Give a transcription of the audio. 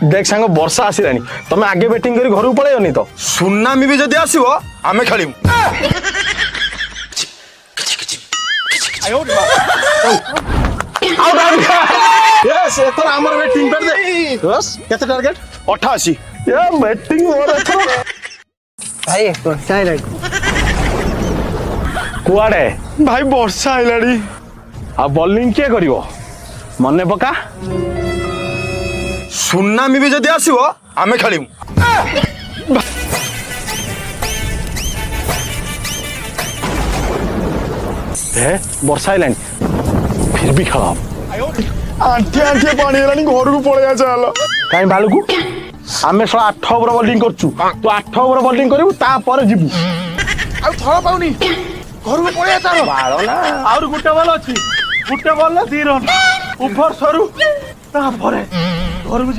देख सांग वर्षा आसिलानी तमे आगे बैटिंग करी घर को पळेयोनी तो सुनामी भी जदि आसीबो आमे खेलिमु आउट आउट यस एथर हमर बैटिंग कर दे बस केते टारगेट 88 ये बैटिंग मोर एथर भाई तो साइलेंट कुआडे भाई वर्षा आइलाड़ी आ बॉलिंग के करिवो मने पका सुनामी भी जदि आसीबो आमे खेलिमु ए वर्षा आइलानी फिर भी खेला आंठी आंठी पानी हेलानी घर को पळे आचाल काई बालू को आमे 8 ओवर बॉलिंग करछु तू 8 ओवर बॉलिंग करिवु ता पर जिबु आ थळ पाउनी घर को पळे आचाल बाळो ना और गुटे बॉल अच्छी गुटे बॉल 2 रन ऊपर सरू तापर घर को